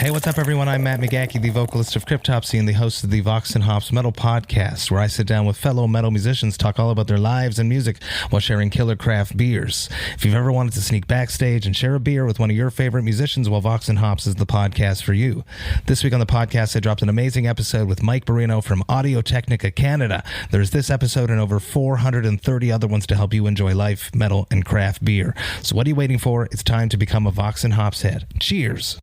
Hey, what's up, everyone? I'm Matt McGachy, the vocalist of Cryptopsy and the host of the Vox and Hops Metal Podcast, where I sit down with fellow metal musicians, talk all about their lives and music while sharing killer craft beers. If you've ever wanted to sneak backstage and share a beer with one of your favorite musicians, well, Vox and Hops is the podcast for you. This week on the podcast, I dropped an amazing episode with Mike Barino from Audio Technica Canada. There's this episode and over 430 other ones to help you enjoy life, metal, and craft beer. So what are you waiting for? It's time to become a Vox and Hops head. Cheers!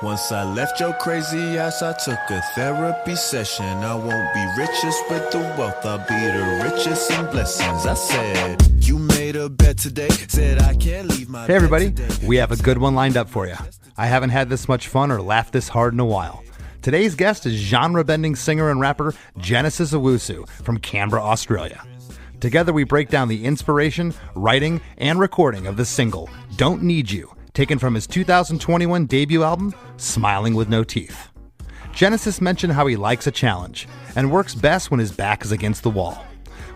Once I left your crazy ass, I took a therapy session. I won't be richest with the wealth, I'll be the richest in blessings. I said, you made a bet today, said I can't leave my Hey everybody, bed today. we have a good one lined up for you. I haven't had this much fun or laughed this hard in a while. Today's guest is genre-bending singer and rapper Genesis Owusu from Canberra, Australia. Together we break down the inspiration, writing, and recording of the single, Don't Need You, taken from his 2021 debut album, Smiling with No Teeth. Genesis mentioned how he likes a challenge and works best when his back is against the wall.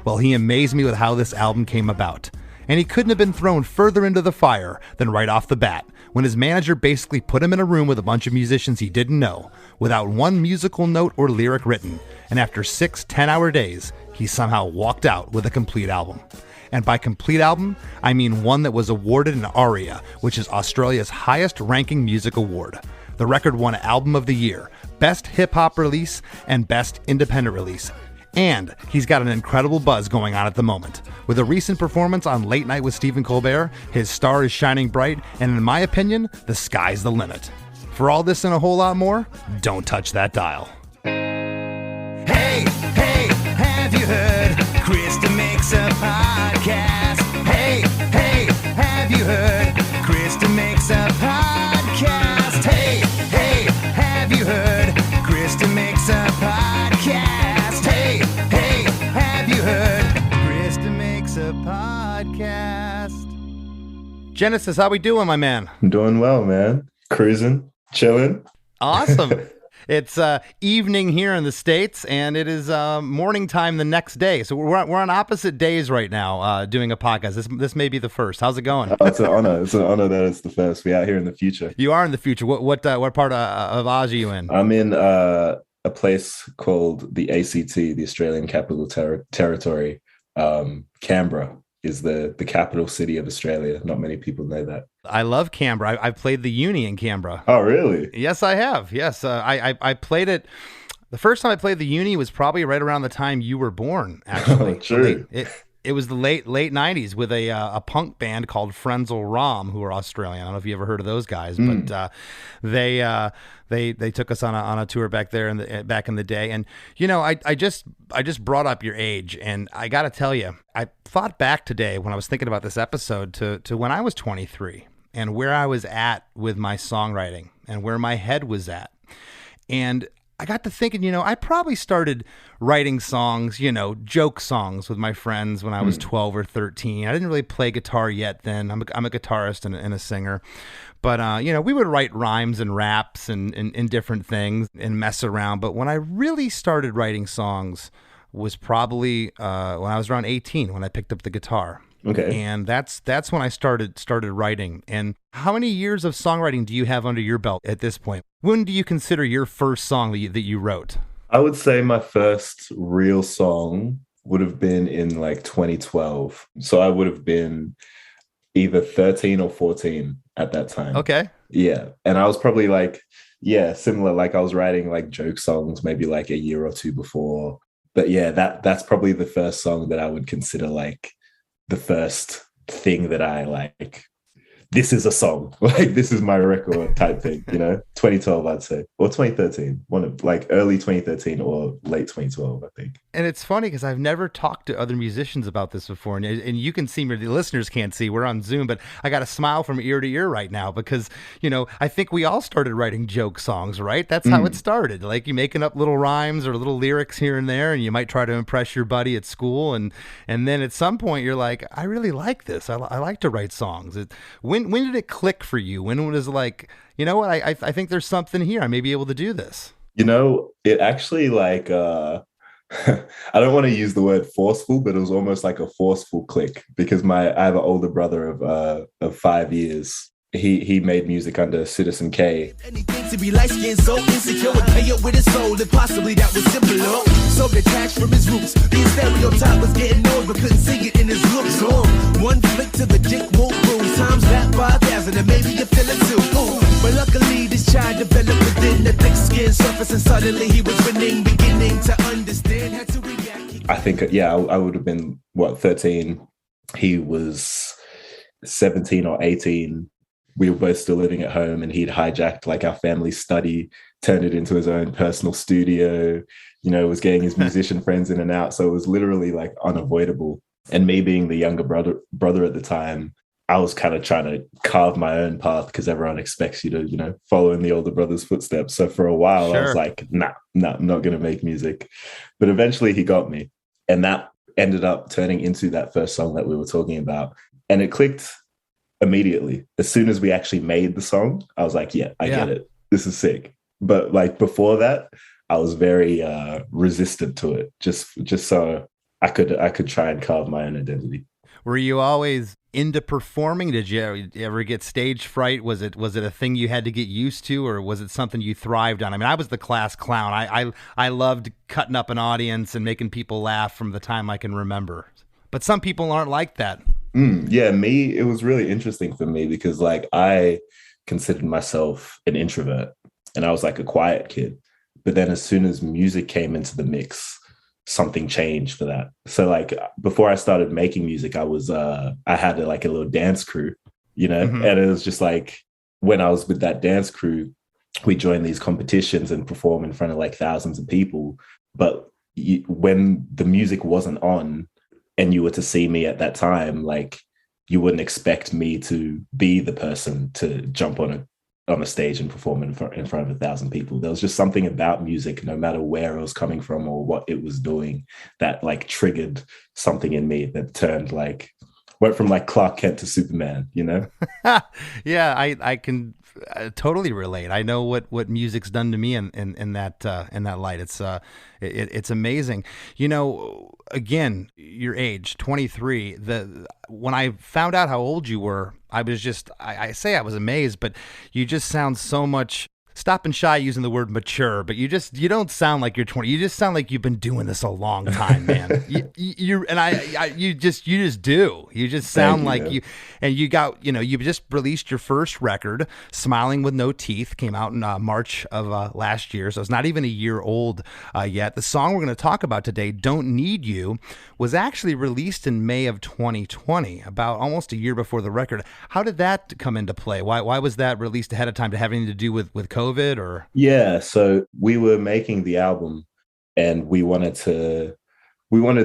Well, he amazed me with how this album came about, and he couldn't have been thrown further into the fire than right off the bat, when his manager basically put him in a room with a bunch of musicians he didn't know, without one musical note or lyric written, and after 6 10-hour days, he somehow walked out with a complete album. And by complete album, I mean one that was awarded an ARIA, which is Australia's highest-ranking music award. The record won Album of the Year, Best Hip-Hop Release, and Best Independent Release. And he's got an incredible buzz going on at the moment. With a recent performance on Late Night with Stephen Colbert, his star is shining bright, and in my opinion, the sky's the limit. For all this and a whole lot more, don't touch that dial. Hey, hey, have you heard? Chris DeMakes a podcast. Hey, hey, have you heard? Chris DeMakes a podcast. Hey, hey, have you heard? Chris DeMakes a podcast. Hey, hey, have you heard? Chris DeMakes a podcast. Genesis, how we doing, my man? I'm doing well, man. Cruising, chilling. Awesome. It's evening here in the States, and it is morning time the next day. So we're on opposite days right now doing a podcast. This may be the first. How's it going? Oh, it's an honor. It's an honor that it's the first. We're out here in the future. You are in the future. What part of Oz are you in? I'm in a place called the ACT, the Australian Capital Territory. Canberra is the capital city of Australia. Not many people know that. I love Canberra. I've played the uni in Canberra. Oh, really? Yes, I have. Yes, I played it. The first time I played the uni was probably right around the time you were born, actually. Oh, true. It was the late 90s with a punk band called Frenzal Rom, who are Australian. I don't know if you ever heard of those guys, but they took us on a tour back there back in the day. And you know, I just brought up your age, and I got to tell you, I thought back today when I was thinking about this episode to when I was 23 and where I was at with my songwriting and where my head was at, and I got to thinking, you know, I probably started writing songs, you know, joke songs with my friends when I was 12 or 13. I didn't really play guitar yet then. I'm a guitarist and a singer. But, you know, we would write rhymes and raps and different things and mess around. But when I really started writing songs was probably when I was around 18, when I picked up the guitar. Okay. And that's when I started writing. And how many years of songwriting do you have under your belt at this point? When do you consider your first song that you wrote? I would say my first real song would have been in like 2012. So I would have been either 13 or 14 at that time. Okay. Yeah. And I was probably like, yeah, similar. Like I was writing like joke songs maybe like a year or two before. But yeah, that's probably the first song that I would consider like the first thing that I like, this is a song, like this is my record type thing, you know. 2012 I'd say, or 2013, one of like early 2013 or late 2012 I think. And it's funny because I've never talked to other musicians about this before, and you can see me, the listeners can't see, we're on Zoom, but I got a smile from ear to ear right now because, you know, I think we all started writing joke songs, right? That's how it started. Like you making up little rhymes or little lyrics here and there, and you might try to impress your buddy at school, and then at some point you're like, I really like this. I like to write songs. When did it click for you? When was it like, you know what, I think there's something here. I may be able to do this. You know, it actually like I don't want to use the word forceful, but it was almost like a forceful click because I have an older brother of 5 years. He made music under Citizen K. Anything to be light-skinned, so insecure, would pay up with his soul, and possibly that was simpler. So detached from his roots, being stereotyped was getting old, but couldn't sing it in his looks. One flick to the dick won't bruise, times that 5,000, and maybe you feel it too. Ooh. But luckily, this child developed within the thick skin surface, and suddenly he was winning, beginning to understand, had to react. I think, yeah, I would have been, 13? He was 17 or 18. We were both still living at home, and he'd hijacked like our family study, turned it into his own personal studio, was getting his musician friends in and out. So it was literally like unavoidable. And me being the younger brother at the time, I was kind of trying to carve my own path because everyone expects you to, follow in the older brother's footsteps. So for a while, Sure. I was like, nah, I'm not going to make music. But eventually he got me. And that ended up turning into that first song that we were talking about. And it clicked immediately. As soon as we actually made the song, I was like, I get it. This is sick. But like before that, I was very resistant to it, just so I could try and carve my own identity. Were you always into performing? Did you ever get stage fright? Was it a thing you had to get used to, or was it something you thrived on? I mean, I was the class clown. I loved cutting up an audience and making people laugh from the time I can remember. But some people aren't like that. It was really interesting for me because like I considered myself an introvert and I was like a quiet kid. But then as soon as music came into the mix, something changed for that. So like before I started making music, I had like a little dance crew, Mm-hmm. and it was just like when I was with that dance crew, we joined these competitions and perform in front of like thousands of people. But when the music wasn't on, and you were to see me at that time, like you wouldn't expect me to be the person to jump on a stage and perform in front of 1,000 people. There was just something about music, no matter where it was coming from or what it was doing, that like triggered something in me that went from like Clark Kent to Superman, Yeah, I can totally relate. I know what music's done to me in that light. It's amazing. Again, your age, 23. When I found out how old you were, I was just I say I was amazed, but you just sound so much. Stop and shy using the word mature, but you don't sound like you're 20. You just sound like you've been doing this a long time, man. You just do. You just sound like you, and you got, you just released your first record, Smiling with No Teeth, came out in March of last year. So it's not even a year old yet. The song we're going to talk about today, Don't Need You, was actually released in May of 2020, about almost a year before the record. How did that come into play? Why was that released ahead of time? To have anything to do with COVID or? Yeah, so we were making the album and we wanted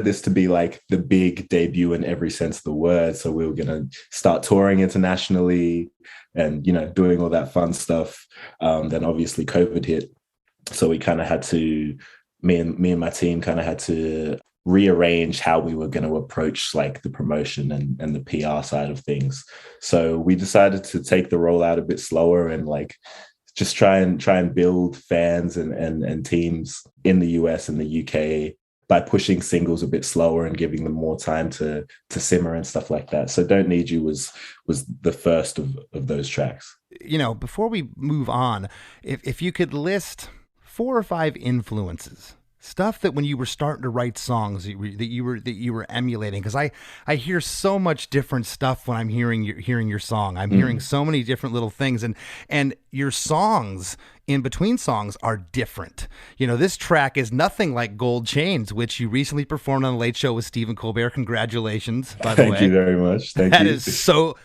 this to be like the big debut in every sense of the word. So we were going to start touring internationally and, doing all that fun stuff. Then obviously COVID hit. So we kind of had to, me and my team kind of had to rearrange how we were going to approach like the promotion and the PR side of things. So we decided to take the rollout a bit slower and like just try and build fans and teams in the US and the UK by pushing singles a bit slower and giving them more time to simmer and stuff like that. So Don't Need You was the first of those tracks. Before we move on, if you could list 4 or 5 influences, stuff that when you were starting to write songs that you were emulating, because I hear so much different stuff when I'm hearing your song. I'm hearing so many different little things, and your songs in between songs are different. This track is nothing like Gold Chains, which you recently performed on the Late Show with Stephen Colbert. Congratulations, by the way. Thank you very much. Thank you.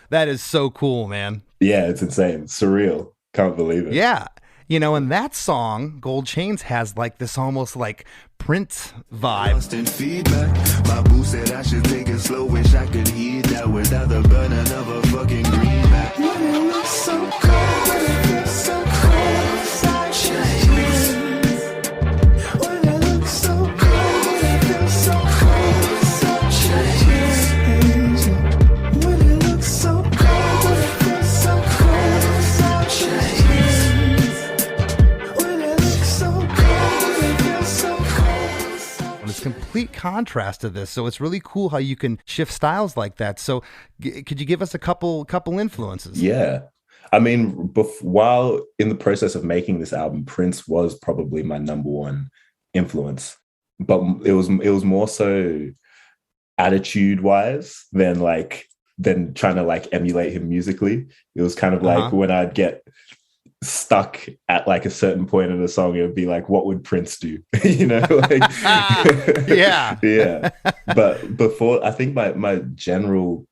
That is so cool, man. Yeah, it's insane. Surreal. Can't believe it. Yeah. And that song, Gold Chains, has like this almost like Prince vibe. Constant feedback. My boo said I should take it slow. Wish I could hear that without the burning of a fucking greenback. When it looks so cold, it feels so cold inside chains. When it looks so cold, it feels so cold inside chains. When it looks so cold, it feels so cold inside chains. contrast to this. So it's really cool how you can shift styles like that. So could you give us a couple influences? Yeah. I mean, while in the process of making this album, Prince was probably my number one influence, but it was more so attitude wise than trying to like emulate him musically. It was kind of like when I'd get stuck at like a certain point in the song, it would be like, what would Prince do? You know, like yeah. Yeah. But before, I think my general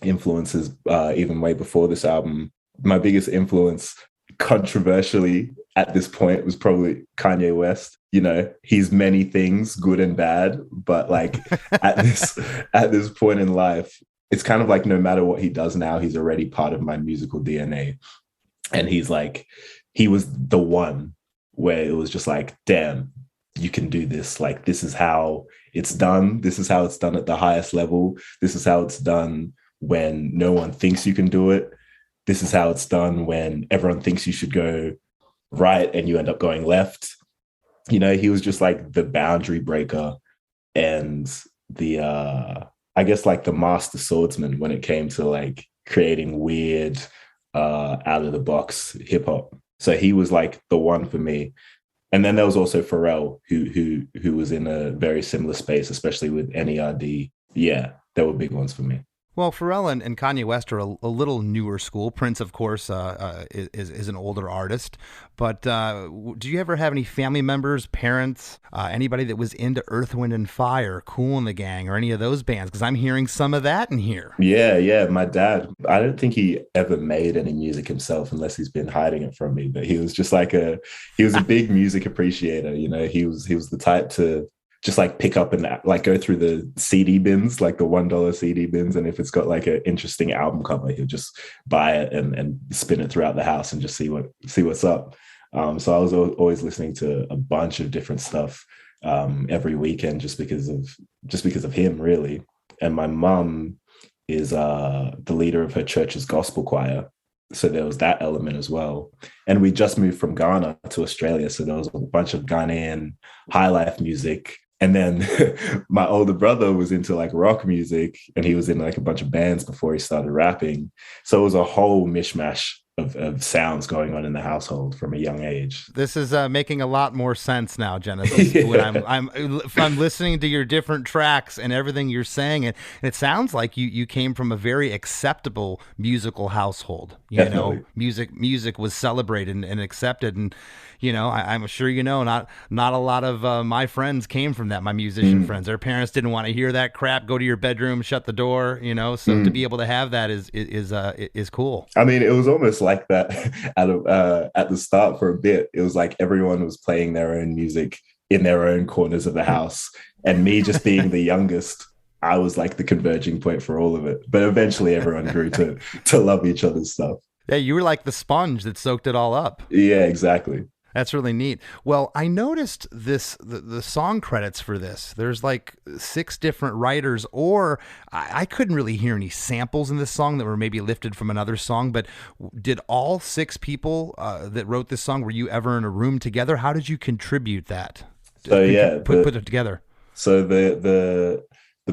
influences, even way before this album, my biggest influence controversially at this point was probably Kanye West. You know, he's many things, good and bad, but like at this point in life, it's kind of like no matter what he does now, he's already part of my musical DNA. And he was the one where it was just like, damn, you can do this. Like, this is how it's done. This is how it's done at the highest level. This is how it's done when no one thinks you can do it. This is how it's done when everyone thinks you should go right and you end up going left. You know, he was just like the boundary breaker and the, I guess like the master swordsman when it came to like creating weird, out of the box hip hop. So he was like the one for me. And then there was also Pharrell, who was in a very similar space, especially with NERD. Yeah, they were big ones for me. Well, Pharrell and Kanye West are a little newer school. Prince, of course, is an older artist. But do you ever have any family members, parents, anybody that was into Earth, Wind, and Fire, Kool and the Gang, or any of those bands? Because I'm hearing some of that in here. Yeah. My dad, I don't think he ever made any music himself unless he's been hiding it from me. But he was just like he was a big music appreciator. You know, he was the type to just like pick up and like go through the CD bins, like the $1 CD bins. And if it's got like an interesting album cover, he'll just buy it and spin it throughout the house and just see what's up. So I was always listening to a bunch of different stuff every weekend just because of him, really. And my mum is the leader of her church's gospel choir. So there was that element as well. And we just moved from Ghana to Australia. So there was a bunch of Ghanaian high life music. And then my older brother was into like rock music and he was in like a bunch of bands before he started rapping. So it was a whole mishmash of sounds going on in the household from a young age. This is making a lot more sense now, Genesis. Yeah. When I'm listening to your different tracks and everything you're saying, and it sounds like you came from a very acceptable musical household. You Definitely. know, music was celebrated and accepted, and you know, I'm sure you know, not a lot of my friends came from that. My musician friends, their parents didn't want to hear that crap. Go to your bedroom, shut the door. You know, so to be able to have that is cool. I mean, it was almost like that at the start for a bit. It was like everyone was playing their own music in their own corners of the house, and me just being the youngest, I was like the converging point for all of it. But eventually, everyone grew to love each other's stuff. Yeah, you were like the sponge that soaked it all up. Yeah, exactly. That's really neat. Well, I noticed the song credits for this. There's like 6 different writers, or I couldn't really hear any samples in this song that were maybe lifted from another song. But did all 6 people that wrote this song, were you ever in a room together? How did you contribute that? So yeah, put it together. So the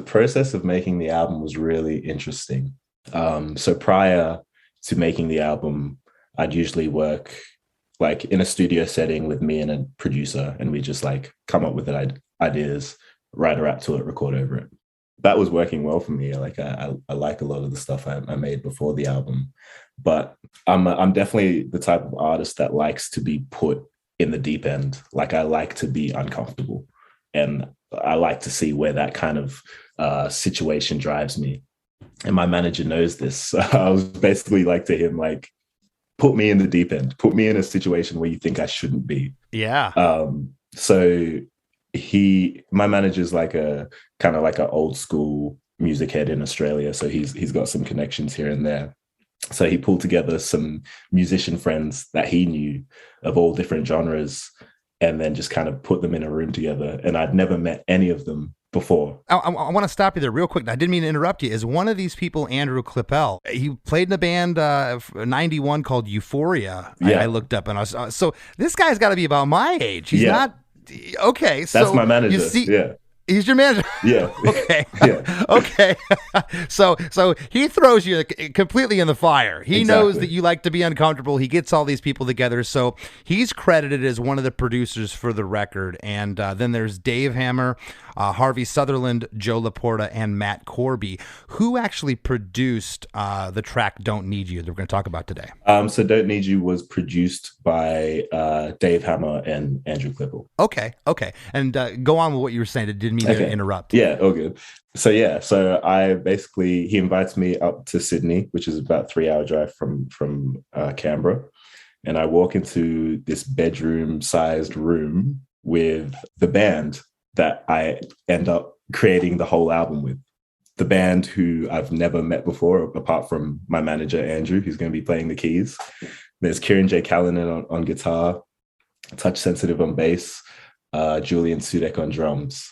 process of making the album was really interesting. So prior to making the album, I'd usually work like in a studio setting with me and a producer, and we just like come up with ideas, write a rap to it, record over it. That was working well for me. Like I like a lot of the stuff I made before the album, but I'm definitely the type of artist that likes to be put in the deep end. Like I like to be uncomfortable, and I like to see where that kind of situation drives me. And my manager knows this. So I was basically like to him, like, put me in the deep end, put me in a situation where you think I shouldn't be. Yeah. So my manager's like a kind of like an old school music head in Australia. So he's got some connections here and there. So he pulled together some musician friends that he knew of all different genres and then just kind of put them in a room together. And I'd never met any of them before. I want to stop you there real quick. I didn't mean to interrupt you. Is one of these people Andrew Klippel? He played in a band 91 called Euphoria. Yeah. I looked up and I was so this guy's got to be about my age. He's not okay. So that's my manager. You see, yeah. He's your manager. Yeah. Okay. Yeah. Okay. So he throws you completely in the fire. He knows Exactly. that you like to be uncomfortable. He gets all these people together. So he's credited as one of the producers for the record. And then there's Dave Hammer, Harvey Sutherland, Joe Laporta, and Matt Corby, who actually produced the track "Don't Need You" that we're going to talk about today. So "Don't Need You" was produced by Dave Hammer and Andrew Klippel. Okay. And go on with what you were saying. I didn't mean to interrupt. Yeah, all good. So he invites me up to Sydney, which is about a 3-hour drive from Canberra. And I walk into this bedroom-sized room with the band that I end up creating the whole album with. The band who I've never met before, apart from my manager, Andrew, who's going to be playing the keys. There's Kieran J. Callanan on guitar, Touch Sensitive on bass, Julian Sudek on drums,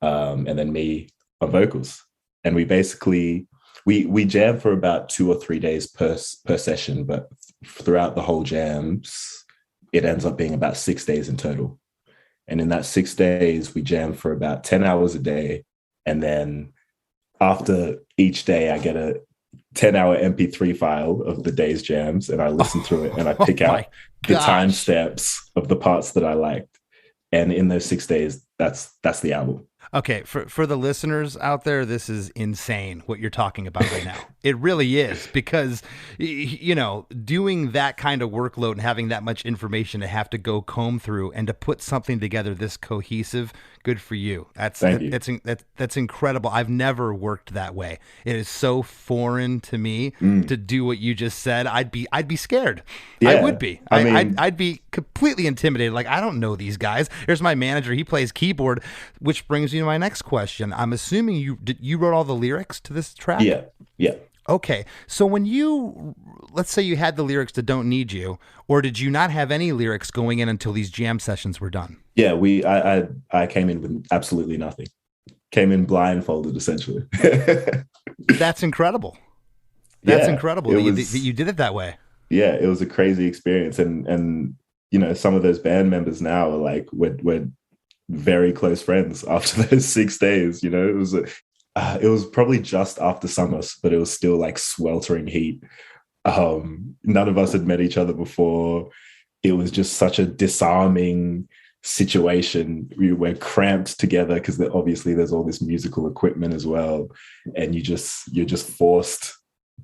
and then me on vocals. And we basically, we jam for about 2 or 3 days per session, but throughout the whole jams, it ends up being about 6 days in total. And in that 6 days, we jam for about 10 hours a day. And then after each day, I get a 10-hour MP3 file of the day's jams, and I listen through it, and I pick out the timestamps of the parts that I liked. And in those 6 days, that's the album. Okay, for the listeners out there, this is insane what you're talking about right now. It really is, because, you know, doing that kind of workload and having that much information to have to go comb through and to put something together this cohesive, good for you. Thank you. That's incredible. I've never worked that way. It is so foreign to me to do what you just said. I'd be scared. Yeah, I would be. I mean, I'd be completely intimidated. Like, I don't know these guys. Here's my manager. He plays keyboard, which brings me to my next question. I'm assuming you wrote all the lyrics to this track? Yeah. Okay. So when let's say you had the lyrics to "Don't Need You," or did you not have any lyrics going in until these jam sessions were done? Yeah, I came in with absolutely nothing. Came in blindfolded, essentially. That's incredible. That's incredible that you did it that way. Yeah, it was a crazy experience. And you know, some of those band members now are like, we're very close friends after those 6 days. You know, it was probably just after summer, but it was still like sweltering heat. None of us had met each other before. It was just such a disarming situation. We were cramped together because obviously there's all this musical equipment as well, and you're just forced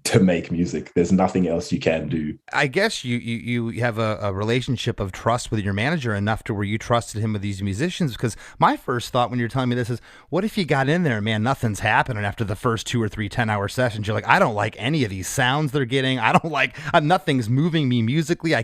to make music. There's nothing else you can do. I guess you have a relationship of trust with your manager enough to where you trusted him with these musicians, because my first thought when you're telling me this is, what if you got in there, man, nothing's happening after the first 2 or 3 10-hour sessions? You're like, I don't like any of these sounds they're getting. Nothing's moving me musically.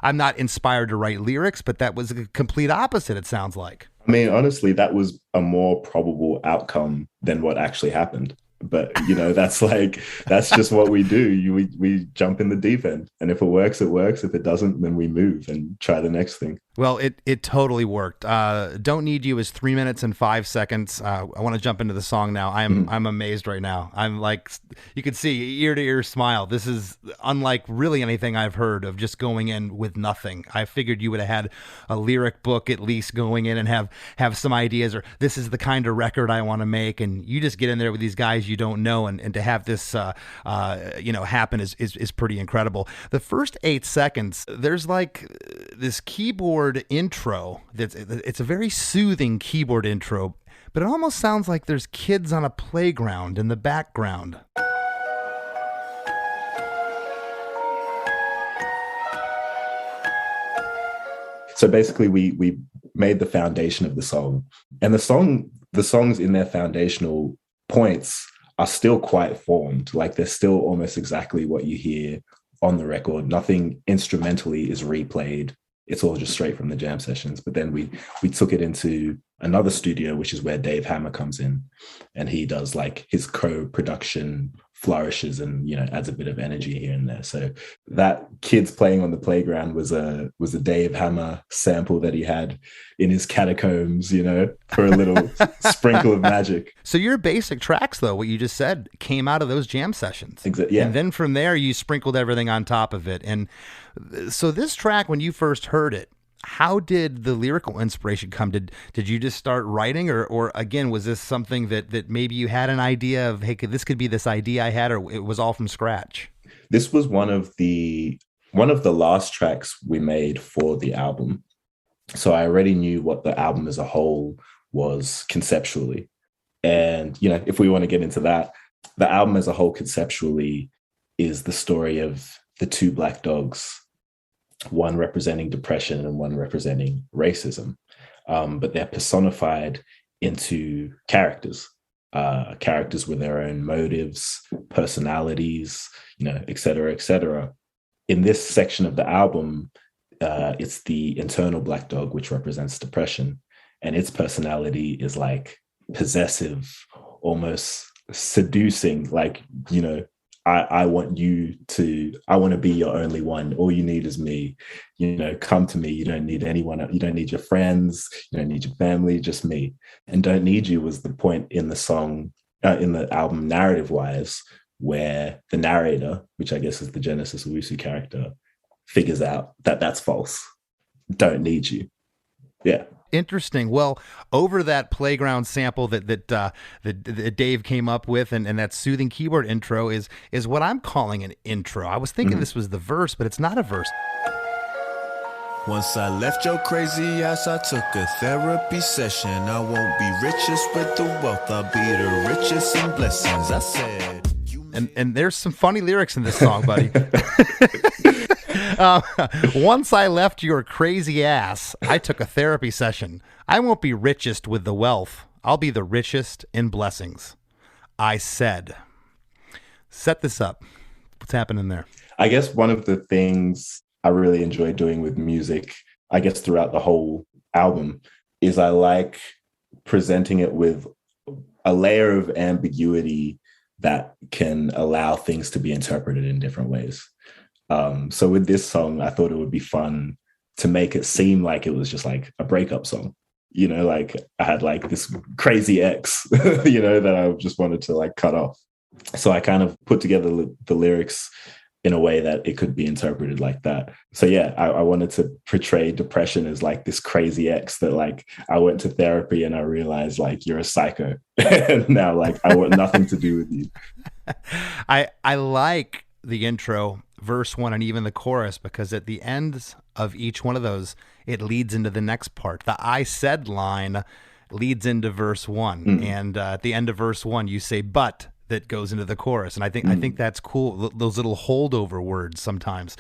I'm not inspired to write lyrics, but that was a complete opposite, it sounds like. I mean, honestly, that was a more probable outcome than what actually happened. But, you know, that's just what we do. We jump in the deep end. And if it works, it works. If it doesn't, then we move and try the next thing. Well, it totally worked. "Don't Need You" is 3 minutes and 5 seconds. I want to jump into the song now. I'm amazed right now. I'm like, you can see ear to ear smile. This is unlike really anything I've heard of just going in with nothing. I figured you would have had a lyric book at least going in and have some ideas, or this is the kind of record I want to make. And you just get in there with these guys you don't know, and to have this happen is pretty incredible. The first 8 seconds, there's like this keyboard intro it's a very soothing keyboard intro, but it almost sounds like there's kids on a playground in the background. So basically we made the foundation of the song, and the songs in their foundational points are still quite formed. Like, they're still almost exactly what you hear on the record. Nothing instrumentally is replayed. It's all just straight from the jam sessions. But then we took it into another studio, which is where Dave Hammer comes in, and he does like his co-production flourishes and, you know, adds a bit of energy here and there. So that kids playing on the playground was a Dave Hammer sample that he had in his catacombs, you know, for a little sprinkle of magic. So your basic tracks, though, what you just said, came out of those jam sessions. Exactly. Yeah. And then from there, you sprinkled everything on top of it. And so this track, when you first heard it, How did the lyrical inspiration come? Did you just start writing, or again, was this something that maybe you had an idea of, hey, this could be this idea I had, or it was all from scratch? This was one of the last tracks we made for the album. So I already knew what the album as a whole was conceptually. And, you know, if we want to get into that, the album as a whole conceptually is the story of the two black dogs, one representing depression and one representing racism. But they're personified into characters with their own motives, personalities, you know, et cetera, et cetera. In this section of the album, it's the internal black dog, which represents depression. And its personality is like possessive, almost seducing, like, you know, I want to be your only one. All you need is me. You know, come to me. You don't need anyone. You don't need your friends. You don't need your family, just me. And Don't Need You was the point in the song, in the album narrative wise, where the narrator, which I guess is the Genesis Owusu character, figures out that that's false. Don't need you. Yeah. Interesting. Well, over that playground sample that Dave came up with, and that soothing keyboard intro is what I'm calling an intro. I was thinking this was the verse, but it's not a verse. Once I left your crazy ass, I took a therapy session. I won't be richest with the wealth, I'll be the richest in blessings. I said. And there's some funny lyrics in this song, buddy. Once I left your crazy ass, I took a therapy session. I won't be richest with the wealth. I'll be the richest in blessings. I said. Set this up. What's happening there? I guess one of the things I really enjoy doing with music, I guess throughout the whole album, is I like presenting it with a layer of ambiguity that can allow things to be interpreted in different ways. So with this song, I thought it would be fun to make it seem like it was just like a breakup song. You know, like I had like this crazy ex, you know, that I just wanted to like cut off. So I kind of put together the lyrics in a way that it could be interpreted like that. So yeah, I wanted to portray depression as like this crazy ex that like I went to therapy and I realized like you're a psycho. And now like I want nothing to do with you. I like the intro, verse 1, and even the chorus, because at the ends of each one of those, it leads into the next part. The I said line leads into verse 1. And at the end of verse 1, you say, but, that goes into the chorus. And I think that's cool. Those little holdover words sometimes.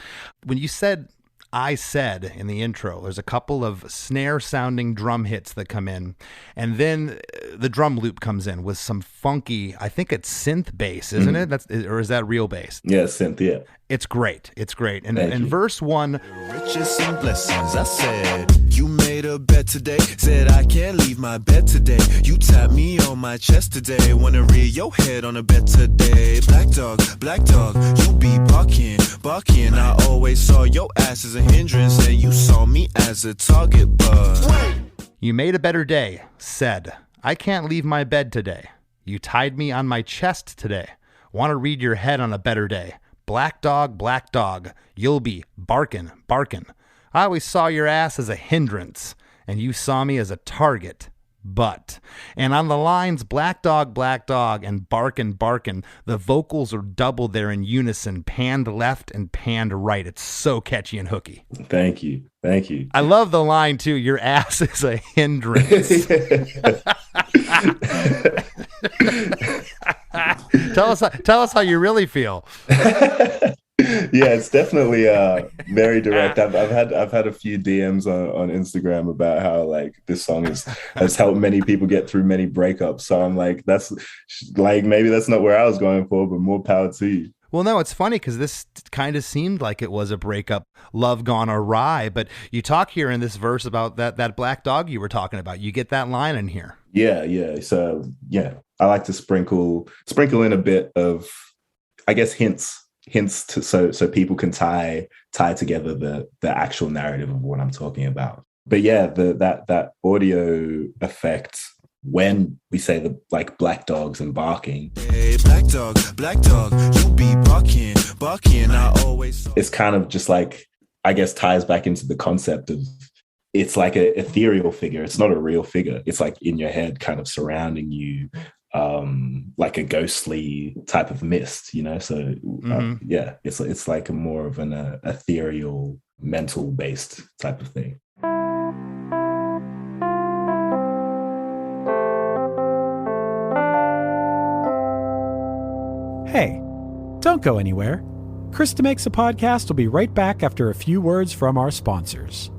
When you said I said in the intro, there's a couple of snare sounding drum hits that come in, and then the drum loop comes in with some funky, I think it's synth bass, isn't it? Or is that real bass? Yeah, synth, yeah. It's great. It's great. And verse 1, Riches and blessings, I said. You made a bet today, said I can't leave my bed today. You tapped me on my chest today, wanna rear your head on a bed today. Black dog, you be barking. I always saw your ass as a hindrance, and you saw me as a target, but you made a better day, said, I can't leave my bed today. You tied me on my chest today. Want to read your head on a better day. Black dog, you'll be barkin'. I always saw your ass as a hindrance, and you saw me as a target, but. And on the lines, black dog, and barkin', the vocals are doubled there in unison, panned left and panned right. It's so catchy and hooky. Thank you. I love the line, too, your ass is a hindrance. Tell us how you really feel. Yeah, it's definitely very direct. I've had a few DMs on Instagram about how like this song has helped many people get through many breakups. So I'm like, that's like, maybe that's not where I was going for, but more power to you. Well, no, it's funny because this kind of seemed like it was a breakup, love gone awry. But you talk here in this verse about that black dog you were talking about. You get that line in here. Yeah. So yeah, I like to sprinkle in a bit of, I guess, hints to so people can tie together the actual narrative of what I'm talking about. But yeah, that audio effect when we say the like black dogs and barking. Hey, black dog, you be barking. I always saw. It's kind of just like, I guess, ties back into the concept of it's like a ethereal figure. It's not a real figure. It's like in your head, kind of surrounding you, like a ghostly type of mist, you know? So yeah, it's like a more of an ethereal, mental based type of thing. Hey, don't go anywhere. Chris DeMakes a Podcast will be right back after a few words from our sponsors.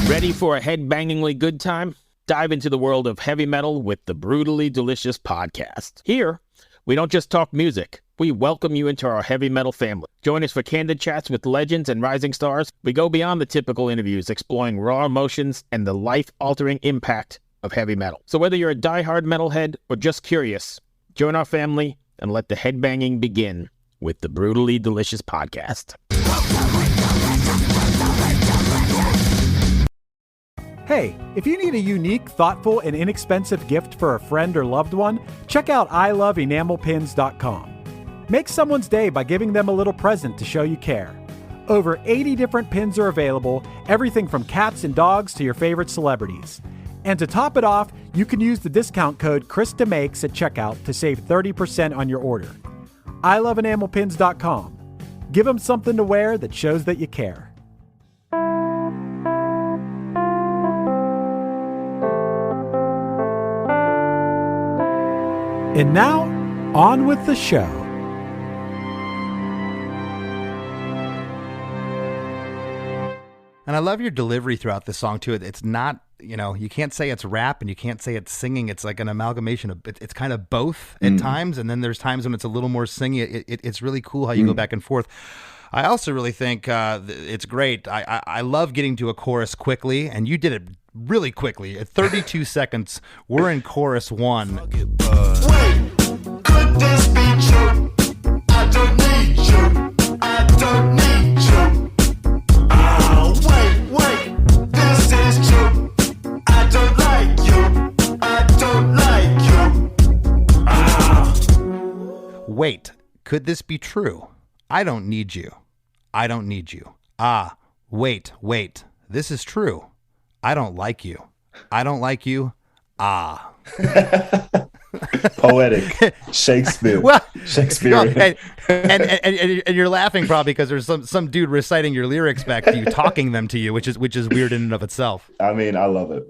Ready for a head-bangingly good time? Dive into the world of heavy metal with the Brutally Delicious Podcast. Here, we don't just talk music. We welcome you into our heavy metal family. Join us for candid chats with legends and rising stars. We go beyond the typical interviews, exploring raw emotions and the life-altering impact of heavy metal. So whether you're a diehard metalhead or just curious, join our family and let the headbanging begin with the Brutally Delicious Podcast. Hey, if you need a unique, thoughtful, and inexpensive gift for a friend or loved one, check out iloveenamelpins.com. Make someone's day by giving them a little present to show you care. Over 80 different pins are available, everything from cats and dogs to your favorite celebrities. And to top it off, you can use the discount code ChrisDeMakes at checkout to save 30% on your order. iloveenamelpins.com. Give them something to wear that shows that you care. And now, on with the show. And I love your delivery throughout this song too. It's not, you know, you can't say it's rap and you can't say it's singing. It's like an amalgamation of, it's kind of both at times. And then there's times when it's a little more singy. It's really cool how you go back and forth. I also really think it's great. I love getting to a chorus quickly, and you did it really quickly. At 32 seconds, we're in chorus 1. Wait, could this be true? I don't need you. I don't need you. Ah, wait, this is true. I don't like you. I don't like you. Ah. Wait, could this be true? I don't need you. I don't need you. Ah, wait, this is true. I don't like you. I don't like you. Ah. Poetic. Shakespeare. Well, Shakespearean. and you're laughing probably because there's some dude reciting your lyrics back to you, talking them to you, which is weird in and of itself. I mean, I love it.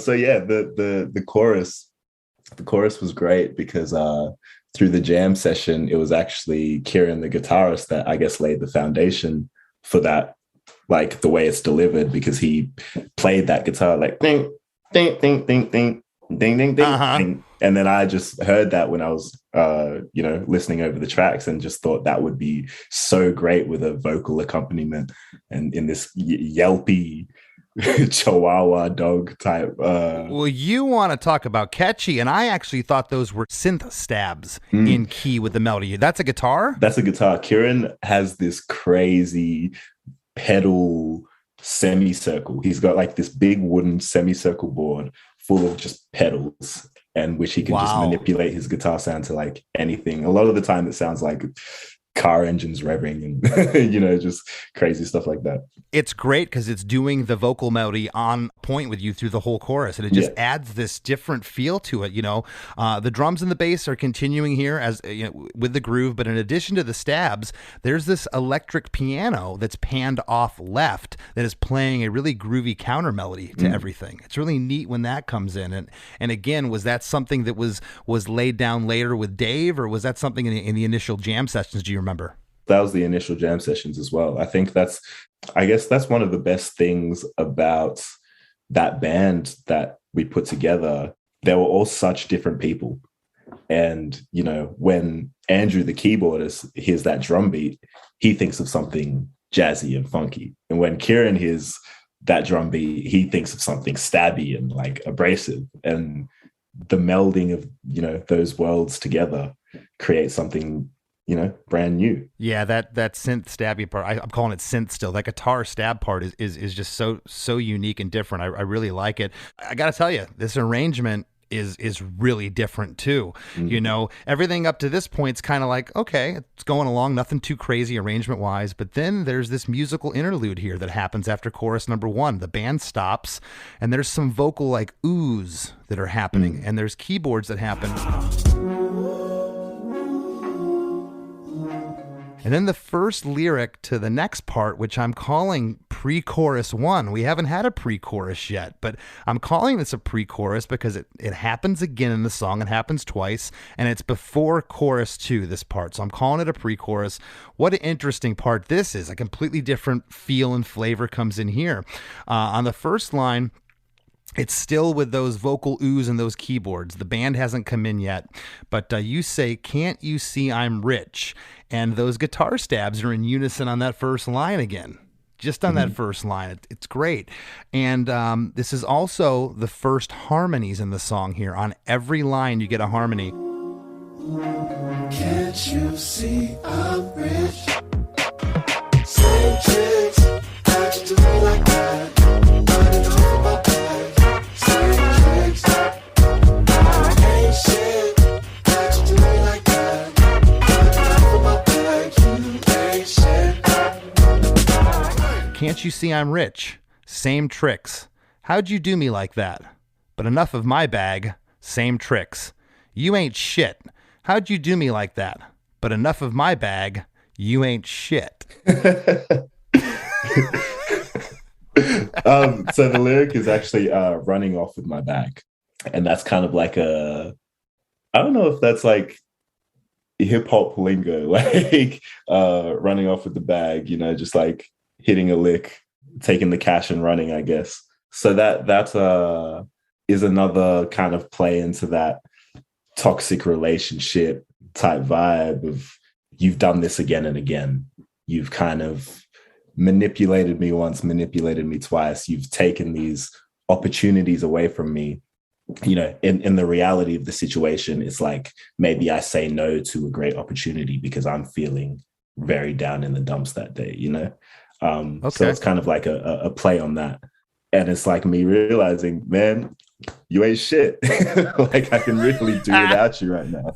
So yeah, the chorus was great because through the jam session, it was actually Kieran, the guitarist, that I guess laid the foundation for that, like the way it's delivered, because he played that guitar like ding, ding, ding, ding, ding, ding, ding, ding, ding. And then I just heard that when I was, listening over the tracks, and just thought that would be so great with a vocal accompaniment and in this yelpy Chihuahua dog type. Well, you want to talk about catchy, and I actually thought those were synth stabs in key with the melody. That's a guitar? That's a guitar. Kieran has this crazy pedal semicircle. He's got like this big wooden semicircle board full of just pedals, and which he can just manipulate his guitar sound to like anything. A lot of the time it sounds like car engines revving and just crazy stuff like that. It's great because it's doing the vocal melody on point with you through the whole chorus, and it just adds this different feel to it. The drums and the bass are continuing here as with the groove, but in addition to the stabs, there's this electric piano that's panned off left that is playing a really groovy counter melody to everything. It's really neat when that comes in. And again, was that something that was laid down later with Dave, or was that something in the initial jam sessions? Do you remember? That was the initial jam sessions as well. I think that's one of the best things about that band that we put together. They were all such different people. And, when Andrew, the keyboardist, hears that drum beat, he thinks of something jazzy and funky. And when Kieran hears that drum beat, he thinks of something stabby and like abrasive. And the melding of, those worlds together creates something brand new. Yeah, that synth stabby part, I'm calling it synth still. That guitar stab part is just so unique and different. I really like it. I got to tell you, this arrangement is really different too. You know, everything up to this point is kind of like, okay, it's going along, nothing too crazy arrangement wise, but then there's this musical interlude here that happens after chorus number 1. The band stops and there's some vocal like oohs that are happening, and there's keyboards that happen. And then the first lyric to the next part, which I'm calling pre-chorus 1. We haven't had a pre-chorus yet, but I'm calling this a pre-chorus because it happens again in the song. It happens twice, and it's before chorus 2, this part. So I'm calling it a pre-chorus. What an interesting part this is. A completely different feel and flavor comes in here. On the first line, it's still with those vocal oohs and those keyboards. The band hasn't come in yet, but you say, "Can't you see I'm rich?" And those guitar stabs are in unison on that first line again. Just on that first line. It's great. And this is also the first harmonies in the song here. On every line, you get a harmony. Can't you see I'm rich? Same tricks, how'd you do me like that? Running over my back. Same tricks, ain't shit. How'd you do me like that? Running over my back. You ain't shit. Can't you see I'm rich? Same tricks. How'd you do me like that? But enough of my bag. Same tricks. You ain't shit. How'd you do me like that? But enough of my bag. You ain't shit. So the lyric is actually running off with my bag. And that's kind of like I don't know if that's like hip hop lingo, like running off with the bag, you know, just like hitting a lick, taking the cash and running, I guess. So that is another kind of play into that toxic relationship type vibe of you've done this again and again. You've kind of manipulated me once, manipulated me twice. You've taken these opportunities away from me. You know, in the reality of the situation, it's like maybe I say no to a great opportunity because I'm feeling very down in the dumps that day, you know? So it's kind of like a play on that. And it's like me realizing, man, you ain't shit. Like I can really do without you right now.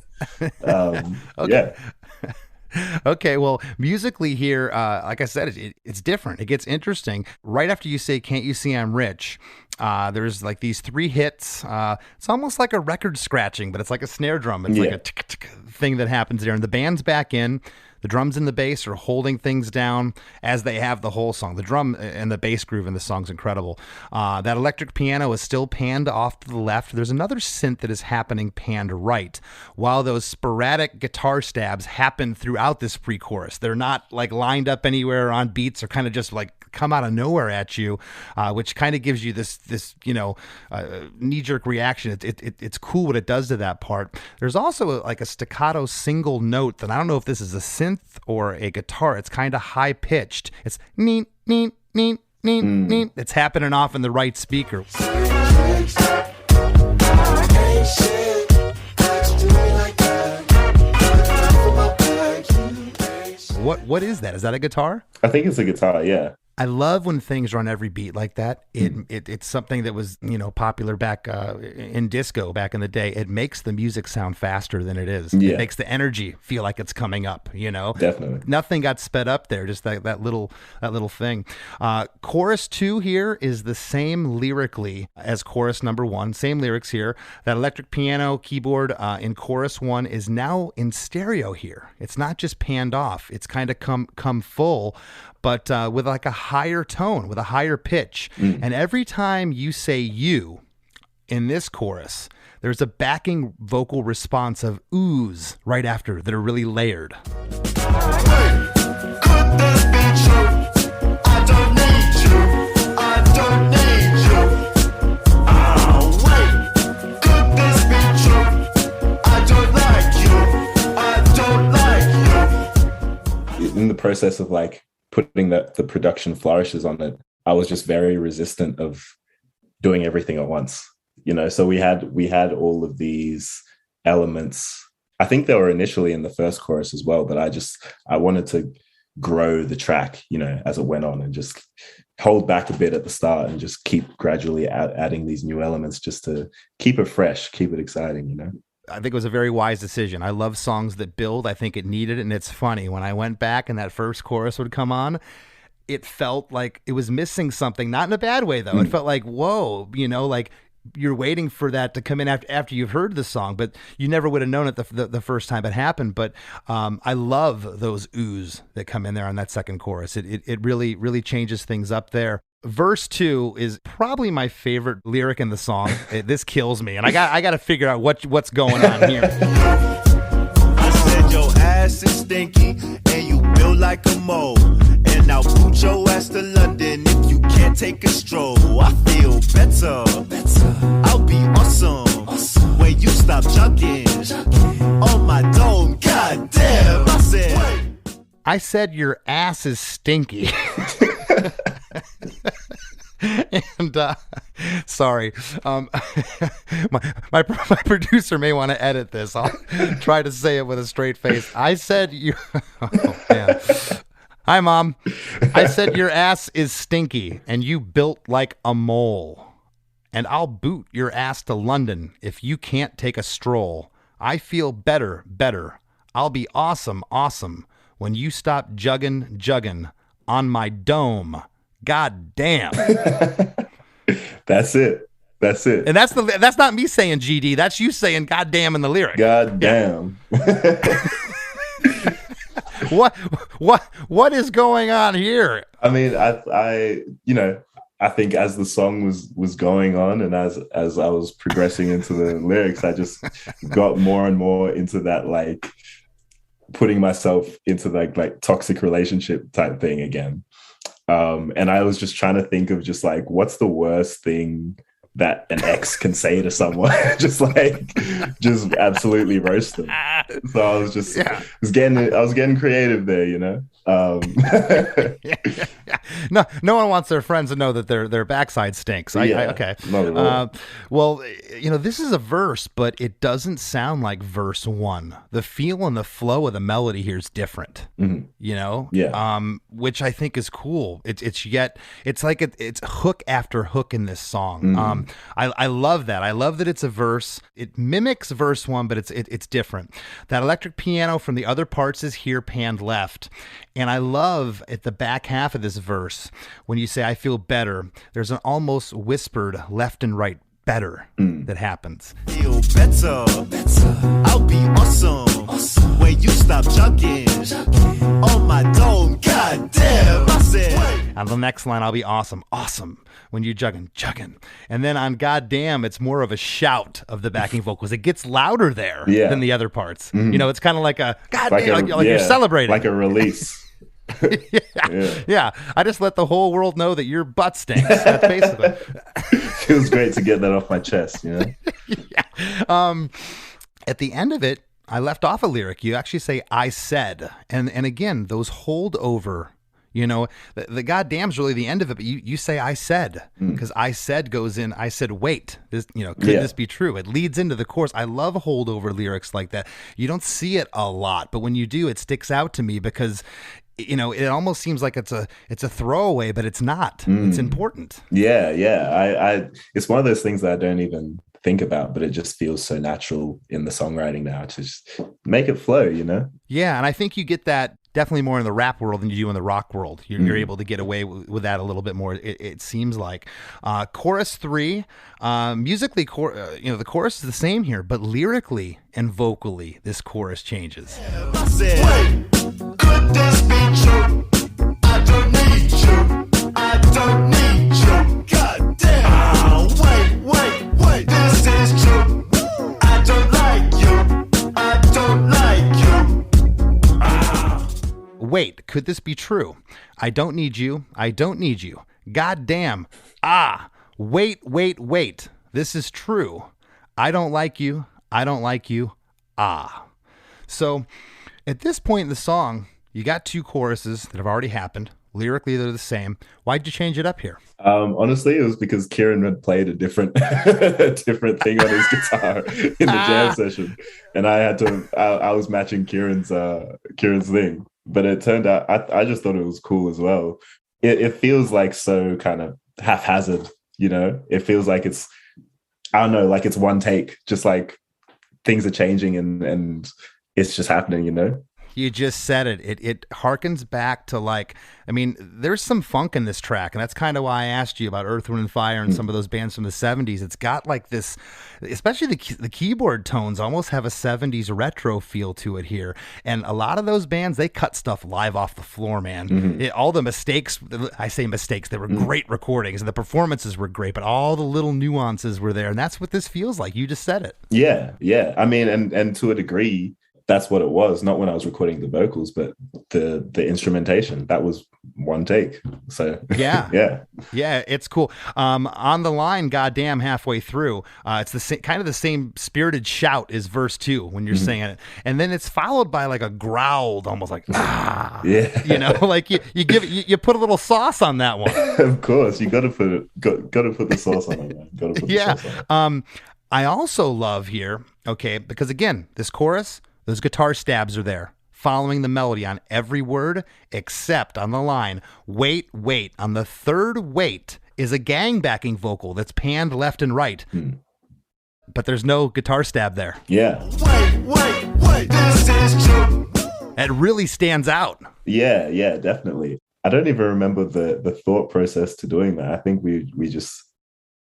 Yeah. Okay, well, musically here, like I said, it's different. It gets interesting. Right after you say, "Can't you see I'm rich?" There's like these 3 hits. It's almost like a record scratching, but it's like a snare drum. It's like a tick thing that happens there. And the band's back in. The drums and the bass are holding things down as they have the whole song. The drum and the bass groove in the song's incredible. That electric piano is still panned off to the left. There's another synth that is happening panned right, while those sporadic guitar stabs happen throughout this pre-chorus. They're not like lined up anywhere on beats or kind of just like come out of nowhere at you, which kind of gives you this knee-jerk reaction. It's cool what it does to that part. There's also like a staccato single note that I don't know if this is a synth or a guitar. It's kind of high pitched. It's neat, neat, neat, neat, neat. It's happening off in the right speaker. What is that? Is that a guitar? I think it's a guitar, yeah. I love when things are on every beat like that. It's something that was, popular back in disco back in the day. It makes the music sound faster than it is. Yeah. It makes the energy feel like it's coming up, Definitely. Nothing got sped up there, just that little thing. Chorus 2 here is the same lyrically as chorus number 1. Same lyrics here. That electric piano keyboard in chorus 1 is now in stereo here. It's not just panned off. It's kind of come full, but with like a higher tone, with a higher pitch. And every time you say "you" in this chorus, there's a backing vocal response of oohs right after that are really layered. In the process of like putting the production flourishes on it, I was just very resistant of doing everything at once, so we had all of these elements. I think they were initially in the first chorus as well, but I wanted to grow the track, as it went on and just hold back a bit at the start and just keep gradually adding these new elements just to keep it fresh, keep it exciting, you know? I think it was a very wise decision. I love songs that build. I think it needed it. And it's funny, when I went back and that first chorus would come on, it felt like it was missing something, not in a bad way though. It felt like, whoa, you know, like you're waiting for that to come in after you've heard the song, but you never would have known it the first time it happened. But I love those oohs that come in there on that second chorus. It really, really changes things up there. Verse 2 is probably my favorite lyric in the song. This kills me, and I got to figure out what's going on here. I said your ass is stinky and you built like a mole. And I'll boot your ass to London if you can't take a stroll. I feel better. I'll be awesome when you stop jogging on my dome. God damn, I said your ass is stinky. And sorry, my producer may want to edit this. I'll try to say it with a straight face. I said you. Oh, man. Hi, Mom. I said your ass is stinky and you built like a mole. And I'll boot your ass to London if you can't take a stroll. I feel better. I'll be awesome when you stop jugging on my dome. God damn. That's it. And that's not me saying GD. That's you saying God damn in the lyric. God damn. What is going on here? I mean, I think as the song was going on and as I was progressing into the lyrics, I just got more and more into that, like putting myself into like toxic relationship type thing again. And I was just trying to think of just like, what's the worst thing that an ex can say to someone? just absolutely roast them. So I was just, I was getting creative there, you know? No one wants their friends to know that their backside stinks. Okay. Not at all. Well, you know, this is a verse, but it doesn't sound like verse 1. The feel and the flow of the melody here is different. Mm-hmm. You know, which I think is cool. It's hook after hook in this song. Mm-hmm. I love that. I love that it's a verse. It mimics verse 1, but it's different. That electric piano from the other parts is here panned left. And I love at the back half of this verse, when you say, I feel better, there's an almost whispered left and right better that happens. Feel better. I'll be awesome when you stop jogging on my dome. God damn, I said. On the next line, I'll be awesome when you jugging. And then on God damn, it's more of a shout of the backing vocals. It gets louder there than the other parts. Mm-hmm. You know, it's kind of like a God damn, like you're celebrating. Like a release. Yeah. I just let the whole world know that your butt stinks. That's basically. Feels great to get that off my chest, you know? At the end of it, I left off a lyric. You actually say, I said. And again, those hold over, you know, the goddamn's really the end of it, but you say, I said, because I said goes in, I said, wait, this, you know, could this be true? It leads into the chorus. I love holdover lyrics like that. You don't see it a lot, but when you do, it sticks out to me because, you know, it almost seems like it's a throwaway, but it's not. It's important. Yeah. I it's one of those things that I don't even think about, but it just feels so natural in the songwriting now to just make it flow, you know? Yeah, and I think you get that definitely more in the rap world than you do in the rock world. You're able to get away with that a little bit more, it seems like. Chorus 3, musically, you know, the chorus is the same here, but lyrically and vocally, this chorus changes. I said, wait, could this be true? I don't need you. I don't need you. God damn. Wait, this is true. I don't like you. I don't like you. Wait, could this be true? I don't need you. I don't need you. God damn. Wait. This is true. I don't like you. I don't like you. So at this point in the song, you got two choruses that have already happened. Lyrically, they're the same. Why'd you change it up here? Honestly, it was because Kieran had played a different thing on his guitar in the jam session, and I was matching Kieran's thing. But it turned out I just thought it was cool as well. it feels like so kind of haphazard, you know? It feels like it's, I don't know, like it's one take, just like things are changing and it's just happening, you know? You just said it. It harkens back to like, I mean, there's some funk in this track, and that's kind of why I asked you about Earth, Wind, and Fire and some of those bands from the 70s. It's got like this, especially the keyboard tones almost have a 70s retro feel to it here. And a lot of those bands, they cut stuff live off the floor, man. All the mistakes, I say mistakes, they were great recordings, and the performances were great, but all the little nuances were there. And that's what this feels like. You just said it. Yeah. I mean, and to a degree, that's what it was. Not when I was recording the vocals, but the instrumentation. That was one take. So yeah, it's cool. On the line, goddamn, halfway through, it's the kind of the same spirited shout as verse 2 when you're saying it, and then it's followed by like a growled, almost like you know, like you put a little sauce on that one. Of course, you got to put the sauce on it. Got to put the sauce on it. I also love here, okay, because again, this chorus. Those guitar stabs are there, following the melody on every word, except on the line, wait, wait. On the third wait is a gang backing vocal that's panned left and right. But there's no guitar stab there. Yeah. Wait, this is true. It really stands out. Yeah, definitely. I don't even remember the thought process to doing that. I think we just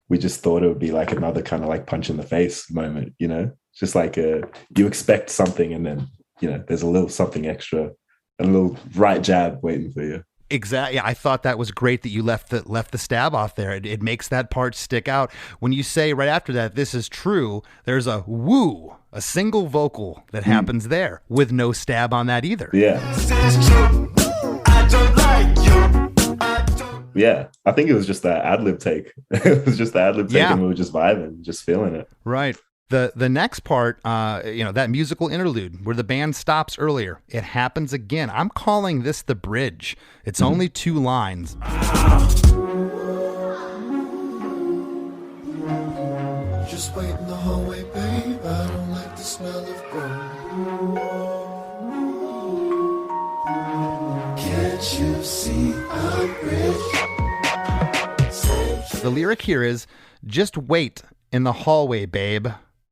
thought it would be like another kind of like punch in the face moment, you know? Just like you expect something and then, you know, there's a little something extra, a little right jab waiting for you. Exactly. I thought that was great that you left the stab off there. It makes that part stick out. When you say right after that, this is true, there's a woo, a single vocal that happens there with no stab on that either. Yeah. This is true. I don't like you. Yeah. I think it was just that ad-lib take. It was just the ad-lib take and we were just vibing, just feeling it. Right. The next part, that musical interlude where the band stops earlier, it happens again. I'm calling this the bridge. It's only 2 lines. Just wait in the hallway, babe. I don't like the smell of gold. Can't you see I'm rich? The lyric here is, just wait in the hallway, babe.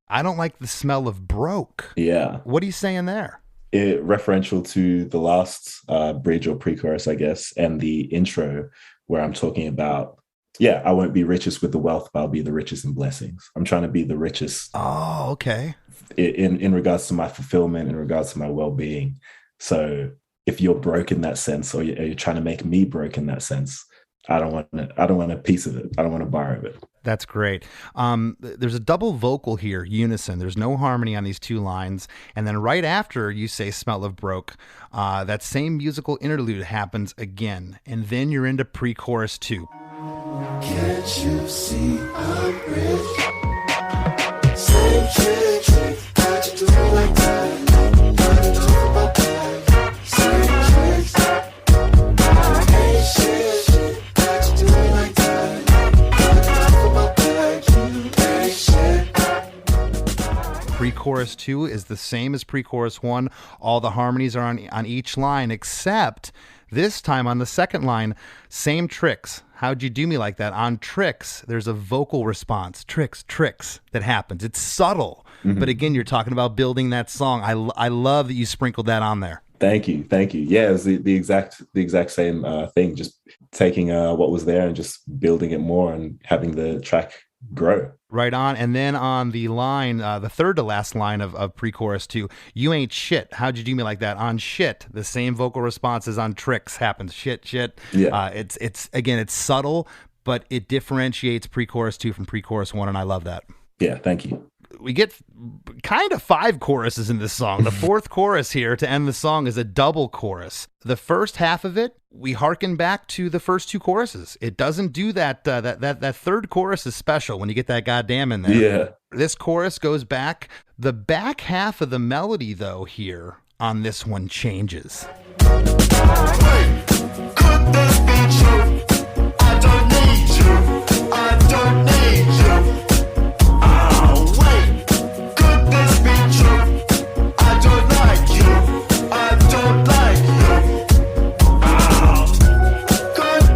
I don't like the smell of broke. Yeah. What are you saying there? It referential to the last bridge or pre-chorus, I guess, and the intro where I'm talking about, I won't be richest with the wealth, but I'll be the richest in blessings. I'm trying to be the richest. Oh, okay. In regards to my fulfillment, in regards to my well-being. So if you're broke in that sense, or you're trying to make me broke in that sense, I don't want a piece of it. I don't want to borrow it. That's great. There's a double vocal here, unison. There's no harmony on these 2 lines. And then right after you say smell of broke, that same musical interlude happens again. And then you're into pre-chorus 2. Can't you see I'm rich? Same trick, how'd you do it like that? Burning off my back. Same tricks, I hate shit. How'd you do it like that? Burning off my back. You hate shit. Pre-chorus 2 is the same as pre-chorus 1. All the harmonies are on each line, except this time on the second line, same tricks. How'd you do me like that? On tricks, there's a vocal response. Tricks, that happens. It's subtle. But again, you're talking about building that song. I love that you sprinkled that on there. Thank you. Yeah, it was the exact same thing. Just taking what was there and just building it more and having the track grow. Right on. And then on the line, the third to last line of pre-chorus 2, you ain't shit. How'd you do me like that? On shit, the same vocal response as on tricks happens. Shit. Yeah. It's subtle, but it differentiates pre-chorus 2 from pre-chorus 1, and I love that. Yeah, thank you. We get kind of 5 choruses in this song. The 4th chorus here to end the song is a double chorus. The first half of it, we hearken back to the first 2 choruses. It doesn't do that. That third chorus is special when you get that goddamn in there. Yeah. This chorus goes back. The back half of the melody, though, here on this one changes. Wait, could this be true? I don't need you. I don't need you. Oh, wait, could this be true? I don't like you. I don't like you. Oh, could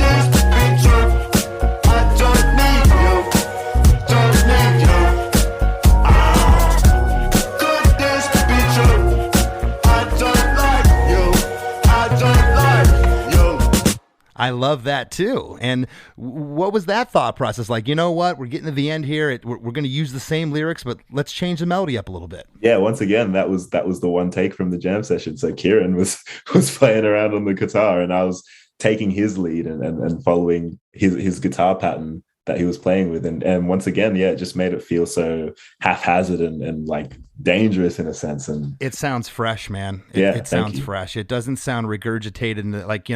I love that too. And what was that thought process like? You know what? We're getting to the end here. We're going to use the same lyrics, but let's change the melody up a little bit. Yeah, once again, that was the one take from the jam session. So Kieran was playing around on the guitar, and I was taking his lead and following his guitar pattern that he was playing with. And once again, yeah, it just made it feel so haphazard and like dangerous in a sense. And it sounds fresh, man. It sounds fresh. It doesn't sound regurgitated. And like,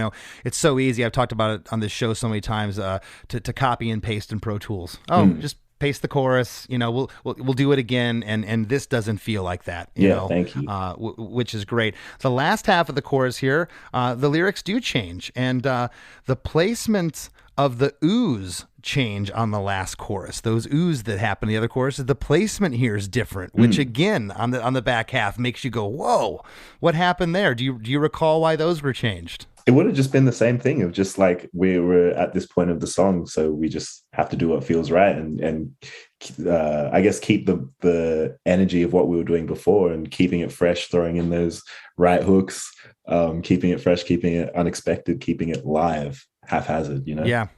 it's so easy. I've talked about it on this show so many times to copy and paste in Pro Tools. Just paste the chorus, we'll do it again. And this doesn't feel like that, you know, thank you. Which is great. The last half of the chorus here, the lyrics do change, and the placement of the oohs change on the last chorus. Those oohs that happen in the other choruses, the placement here is different, which again on the back half makes you go, whoa, what happened there? Do you recall why those were changed? It would have just been the same thing of just like we were at this point of the song, so we just have to do what feels right and I guess keep the energy of what we were doing before and keeping it fresh, throwing in those right hooks, keeping it fresh, keeping it unexpected, keeping it live, haphazard, Yeah.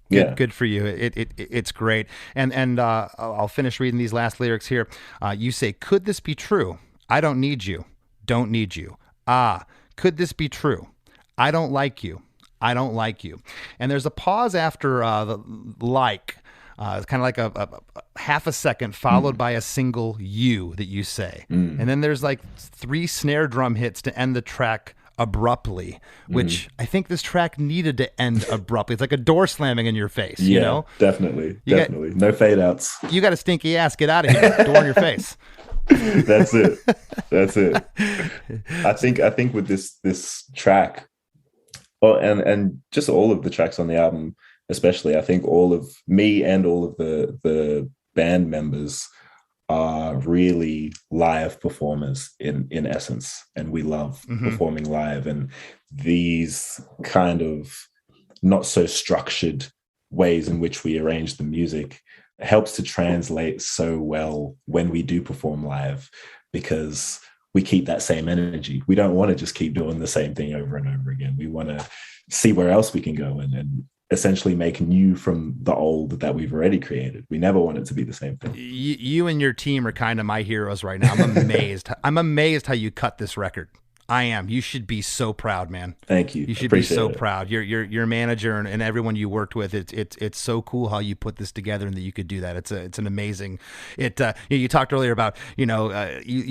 Good for you. It's great. And I'll finish reading these last lyrics here. You say, could this be true? I don't need you. Don't need you. Could this be true? I don't like you. I don't like you. And there's a pause after the like. It's kind of like a half a second followed by a single you that you say. And then there's like 3 snare drum hits to end the track abruptly, which I think this track needed to end abruptly. It's like a door slamming in your face, you know? Definitely. No fade outs. You got a stinky ass. Get out of here. Door in your face. That's it. I think with this track, and just all of the tracks on the album, especially, I think all of me and all of the band members are really live performers in essence, and we love performing live. And these kind of not so structured ways in which we arrange the music helps to translate so well when we do perform live, because we keep that same energy. We don't want to just keep doing the same thing over and over again. We want to see where else we can go and essentially make new from the old that we've already created. We never want it to be the same thing. You and your team are kind of my heroes right now. I'm amazed. I'm amazed how you cut this record. I am. You should be so proud, man. Thank you. You should be so proud. Your manager and everyone you worked with. It's so cool how you put this together and that you could do that. It's an amazing. You talked earlier about you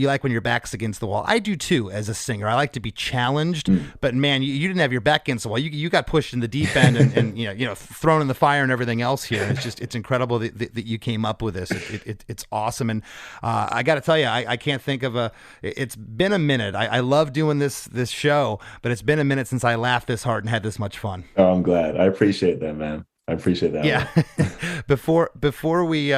like when your back's against the wall. I do too as a singer. I like to be challenged, but man, you didn't have your back against the wall. You got pushed in the deep end and thrown in the fire and everything else here. And it's incredible that you came up with this. It's awesome. And I got to tell you, I can't think of it's been a minute. I love doing this show, but it's been a minute since I laughed this hard and had this much fun. Oh, I'm glad. I appreciate that, man. I appreciate that. Yeah. before we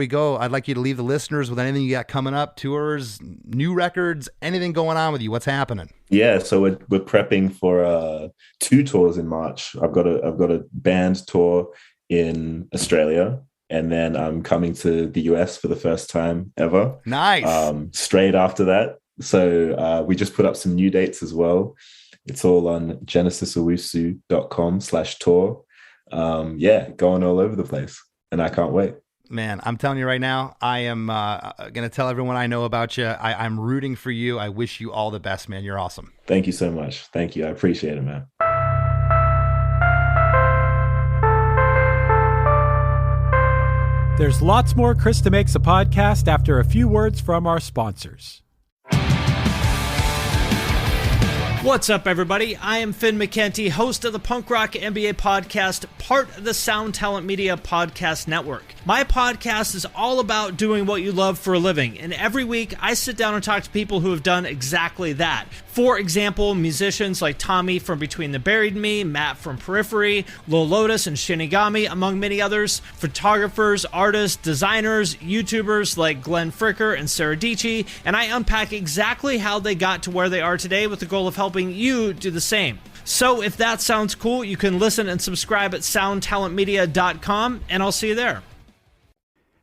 go, I'd like you to leave the listeners with anything you got coming up, tours, new records, anything going on with you. What's happening? Yeah, so we're prepping for 2 tours in March. I've got a band tour in Australia, and then I'm coming to the US for the first time ever. Nice. Straight after that. So we just put up some new dates as well. It's all on genesisowusu.com/tour. Going all over the place, and I can't wait. Man, I'm telling you right now, I am going to tell everyone I know about you. I'm rooting for you. I wish you all the best, man. You're awesome. Thank you so much. Thank you. I appreciate it, man. There's lots more Chris DeMakes a podcast after a few words from our sponsors. What's up, everybody? I am Finn McKenty, host of the Punk Rock MBA podcast, part of the Sound Talent Media Podcast Network. My podcast is all about doing what you love for a living, and every week I sit down and talk to people who have done exactly that. For example, musicians like Tommy from Between the Buried and Me, Matt from Periphery, Lil Lotus and Shinigami, among many others, photographers, artists, designers, YouTubers like Glenn Fricker and Sarah Dici, and I unpack exactly how they got to where they are today with the goal of helping you do the same. So if that sounds cool, you can listen and subscribe at soundtalentmedia.com, and I'll see you there.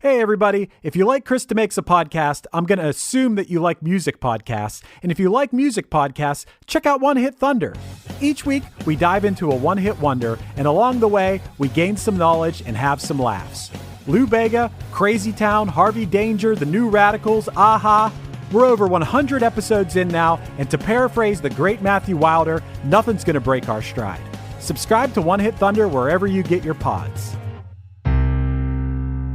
Hey, everybody. If you like Chris DeMakes a podcast, I'm going to assume that you like music podcasts. And if you like music podcasts, check out One Hit Thunder. Each week, we dive into a one-hit wonder, and along the way, we gain some knowledge and have some laughs. Lou Bega, Crazy Town, Harvey Danger, The New Radicals, Aha. We're over 100 episodes in now, and to paraphrase the great Matthew Wilder, nothing's going to break our stride. Subscribe to One Hit Thunder wherever you get your pods.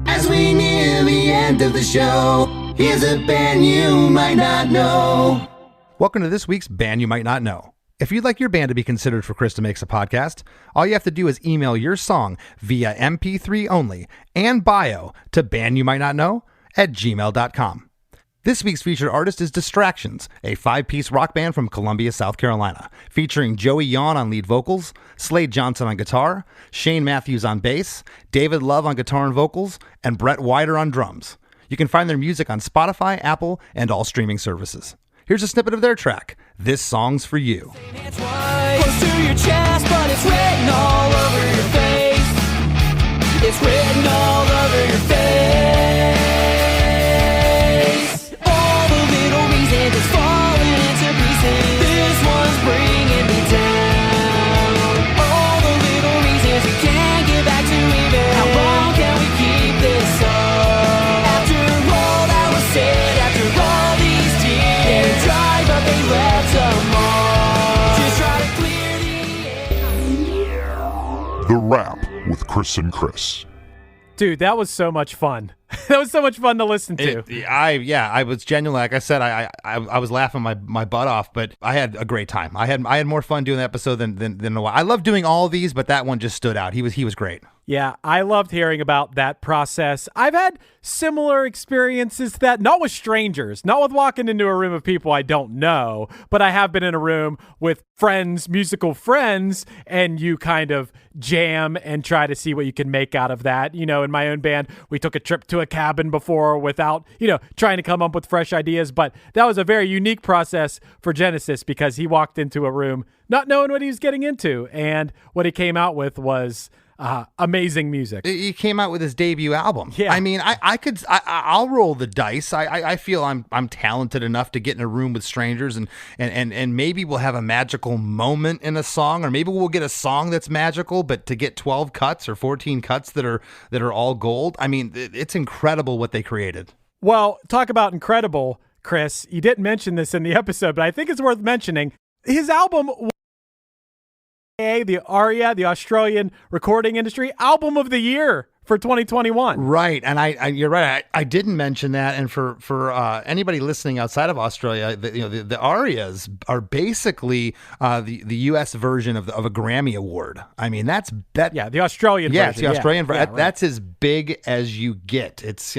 As we near the end of the show, here's a band you might not know. Welcome to this week's Band You Might Not Know. If you'd like your band to be considered for Chris DeMakes a podcast, all you have to do is email your song via MP3 only and bio to bandyoumightnotknow@gmail.com. This week's featured artist is Distractions, a 5-piece rock band from Columbia, South Carolina, featuring Joey Yawn on lead vocals, Slade Johnson on guitar, Shane Matthews on bass, David Love on guitar and vocals, and Brett Wider on drums. You can find their music on Spotify, Apple, and all streaming services. Here's a snippet of their track, This Song's For You. It's close to your chest, but it's written all over your face. It's written all over your face. All the little reasons it's falling into pieces. This one's bringing me down. All the little reasons we can't get back to even. How long can we keep this up? After all that was said, after all these tears, they're dry, but they left some more. Just try to clear the air. The Wrap with Chris and Chris. Dude, that was so much fun. That was so much fun to listen to. I was genuinely, like I said, I was laughing my butt off, but I had a great time. I had more fun doing the episode than a while. I love doing all of these, but that one just stood out. He was great. Yeah, I loved hearing about that process. I've had similar experiences to that, not with strangers, not with walking into a room of people I don't know, but I have been in a room with friends, musical friends, and you kind of jam and try to see what you can make out of that. You know, in my own band, we took a trip to a cabin before without, trying to come up with fresh ideas, but that was a very unique process for Genesis because he walked into a room not knowing what he was getting into, and what he came out with was amazing music. He came out with his debut album. Yeah. I mean, I'll roll the dice. I feel I'm talented enough to get in a room with strangers and maybe we'll have a magical moment in a song, or maybe we'll get a song that's magical, but to get 12 cuts or 14 cuts that are all gold. I mean, it's incredible what they created. Well, talk about incredible, Chris. You didn't mention this in the episode, but I think it's worth mentioning. His album, the ARIA, the Australian Recording Industry Album of the Year for 2021. Right, and you're right. I didn't mention that. And for anybody listening outside of Australia, the ARIAs are basically the U.S. version of a Grammy Award. I mean, that's that. Yeah, the Australian version. Yeah, it's the Australian version. Right. That's as big as you get. It's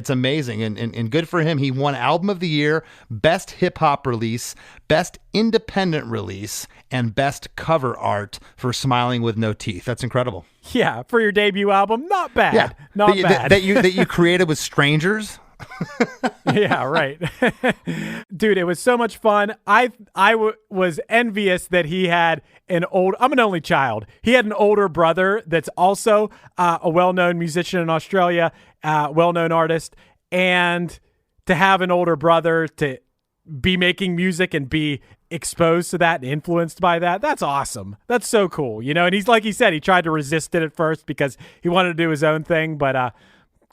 amazing and good for him. He won Album of the Year, Best Hip Hop Release, Best Independent Release, and Best Cover Art for Smiling with No Teeth. That's incredible. Yeah, for your debut album, not bad. Yeah, not bad. That you created with strangers. Yeah, right. Dude, it was so much fun. I was envious that he had I'm an only child. He had an older brother that's also a well-known musician in Australia, well-known artist, and to have an older brother to be making music and be exposed to that and influenced by that, that's awesome. That's so cool, and he's, like he said, he tried to resist it at first because he wanted to do his own thing, but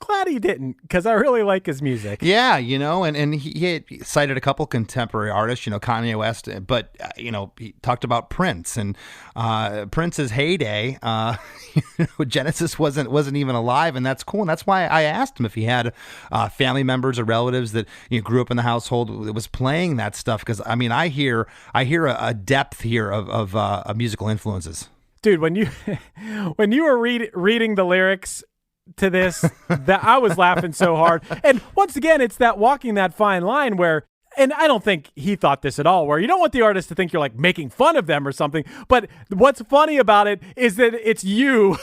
glad he didn't, because I really like his music. Yeah, and he cited a couple contemporary artists, Kanye West, but he talked about Prince and Prince's heyday. Genesis wasn't even alive, and that's cool. And that's why I asked him if he had family members or relatives that grew up in the household that was playing that stuff, because I mean, I hear a depth here of musical influences. Dude, when you were reading the lyrics to this, that I was laughing so hard. And once again, it's that walking that fine line where, and I don't think he thought this at all, where you don't want the artist to think you're like making fun of them or something. But what's funny about it is that it's you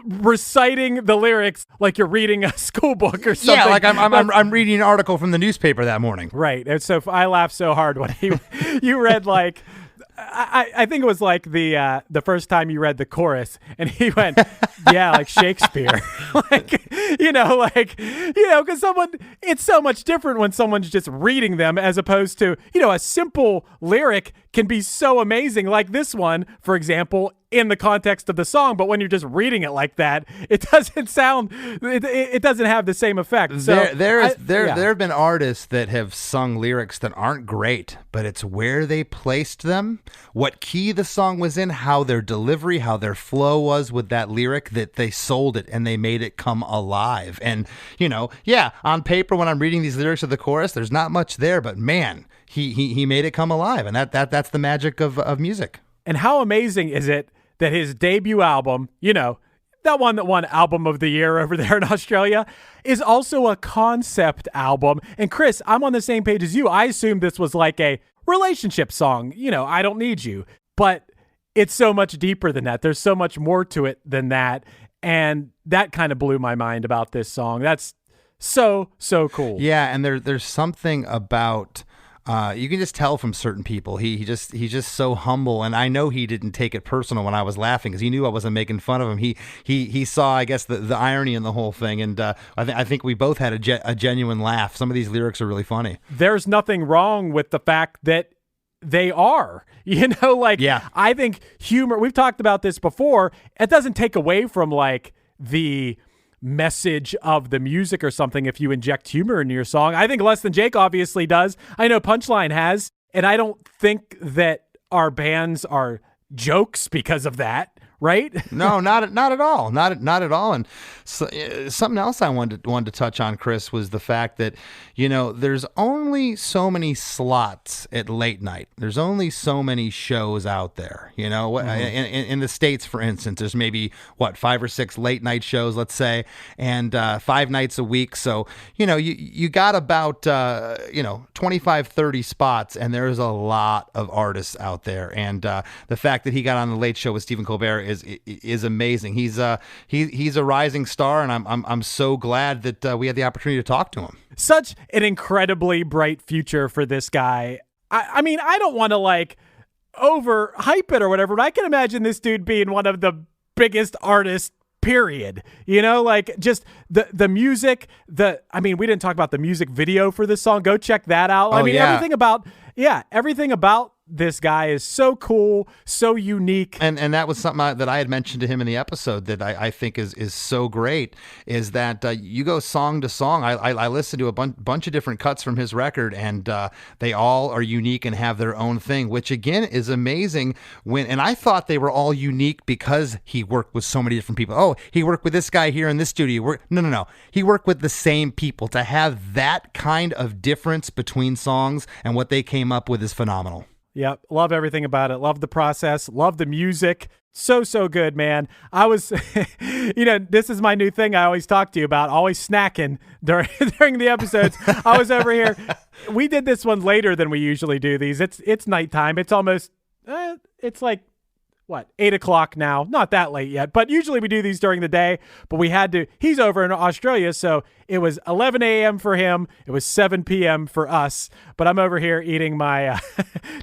reciting the lyrics like you're reading a school book or something. Yeah, like I'm reading an article from the newspaper that morning. Right. And so I laughed so hard when you read like, I think it was like the first time you read the chorus and he went, yeah, like Shakespeare. Because it's so much different when someone's just reading them as opposed to, a simple lyric can be so amazing, like this one, for example, in the context of the song. But when you're just reading it like that, it doesn't sound, it doesn't have the same effect. So there have been artists that have sung lyrics that aren't great, but it's where they placed them, what key the song was in, how their delivery, how their flow was with that lyric, that they sold it and they made it come alive. And, on paper, when I'm reading these lyrics of the chorus, there's not much there, but man, he made it come alive. And that's the magic of music. And how amazing is it that his debut album, that one that won Album of the Year over there in Australia, is also a concept album. And Chris, I'm on the same page as you. I assumed this was like a relationship song. I don't need you. But it's so much deeper than that. There's so much more to it than that. And that kind of blew my mind about this song. That's so cool. Yeah, and there's something about... you can just tell from certain people. He's just so humble, and I know he didn't take it personal when I was laughing because he knew I wasn't making fun of him. He saw, I guess, the irony in the whole thing, and I think we both had a genuine laugh. Some of these lyrics are really funny. There's nothing wrong with the fact that they are, Yeah. I think humor. We've talked about this before. It doesn't take away from like the message of the music or something if you inject humor into your song. I think Less Than Jake obviously does. I know Punchline has, and I don't think that our bands are jokes because of that, right? No, not at all. Not at all. And so, something else I wanted to touch on, Chris, was the fact that, there's only so many slots at late night. There's only so many shows out there, in the States, for instance, there's maybe 5 or 6 late night shows, let's say, and 5 nights a week. So, you got about, 25, 30 spots, and there's a lot of artists out there. And the fact that he got on the Late Show with Stephen Colbert is amazing. He's a rising star, and I'm so glad that we had the opportunity to talk to him. Such an incredibly bright future for this guy. I mean, I don't want to like overhype it or whatever, but I can imagine this dude being one of the biggest artists, period. Just the music, we didn't talk about the music video for this song. Go check that out. Everything about this guy is so cool, so unique. And that was something that I had mentioned to him in the episode that I think is so great, is that you go song to song. I listened to a bunch of different cuts from his record, and they all are unique and have their own thing, which again is amazing. And I thought they were all unique because he worked with so many different people. Oh, he worked with this guy here in this studio. No. He worked with the same people. To have that kind of difference between songs and what they came up with is phenomenal. Yep. Love everything about it. Love the process. Love the music. So good, man. I was, this is my new thing I always talk to you about, always snacking during the episodes. I was over here. We did this one later than we usually do these. It's nighttime. It's almost, it's like, 8 o'clock now. Not that late yet, but usually we do these during the day, but we had to, he's over in Australia, so it was 11 a.m. for him. It was 7 p.m. for us, but I'm over here eating my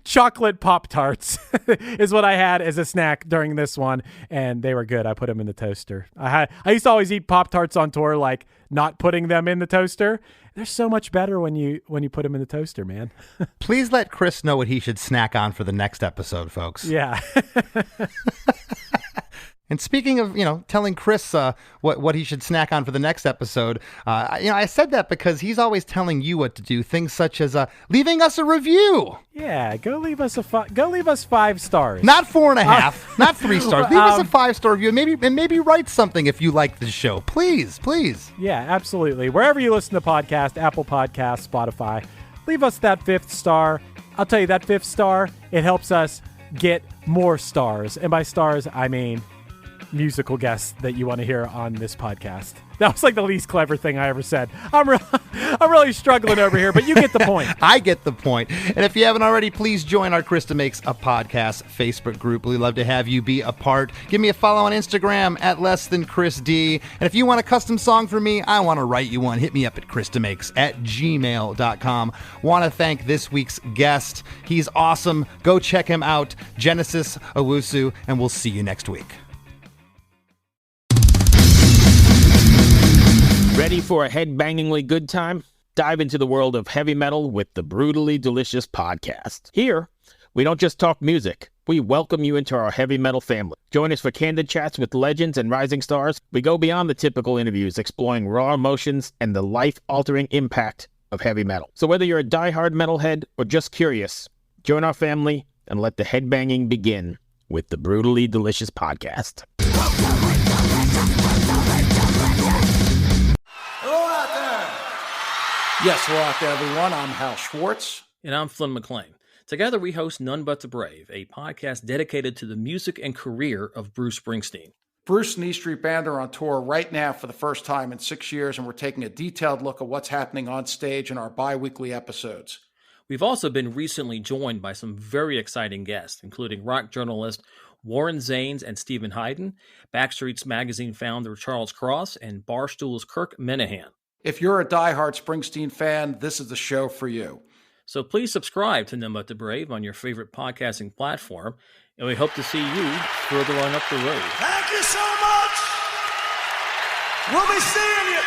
chocolate Pop-Tarts is what I had as a snack during this one, and they were good. I put them in the toaster. I used to always eat Pop-Tarts on tour, like not putting them in the toaster. They're so much better when you put them in the toaster, man. Please let Chris know what he should snack on for the next episode, folks. Yeah. And speaking of, telling Chris what he should snack on for the next episode, I said that because he's always telling you what to do. Things such as leaving us a review. Yeah, go leave us 5 stars. Not 4.5, not 3 stars. Leave us a 5-star review, and maybe write something if you like the show. Please. Yeah, absolutely. Wherever you listen to podcasts, Apple Podcasts, Spotify, leave us that 5th star. I'll tell you, that 5th star, it helps us get more stars. And by stars, I mean musical guests that you want to hear on this podcast. That was like the least clever thing I ever said. I'm really struggling over here, but you get the point. I get the point. And if you haven't already, please join our Chris DeMakes a Podcast Facebook group. We'd love to have you be a part. Give me a follow on Instagram at @LessThanChrisD. And if you want a custom song for me, I want to write you one. Hit me up at chrisdemakes@gmail.com. Want to thank this week's guest. He's awesome. Go check him out, Genesis Owusu, and we'll see you next week. Ready for a head-bangingly good time? Dive into the world of heavy metal with the Brutally Delicious podcast. Here, we don't just talk music. We welcome you into our heavy metal family. Join us for candid chats with legends and rising stars. We go beyond the typical interviews, exploring raw emotions and the life-altering impact of heavy metal. So whether you're a diehard metalhead or just curious, join our family and let the headbanging begin with the Brutally Delicious podcast. Yes, hello out there, everyone. I'm Hal Schwartz. And I'm Flynn McLean. Together we host None But the Brave, a podcast dedicated to the music and career of Bruce Springsteen. Bruce and E Street Band are on tour right now for the first time in 6 years, and we're taking a detailed look at what's happening on stage in our bi-weekly episodes. We've also been recently joined by some very exciting guests, including rock journalist Warren Zanes and Stephen Hayden, Backstreet's Magazine founder Charles Cross, and Barstool's Kirk Minahan. If you're a diehard Springsteen fan, this is the show for you. So please subscribe to None But the Brave on your favorite podcasting platform, and we hope to see you further on up the road. Thank you so much. We'll be seeing you.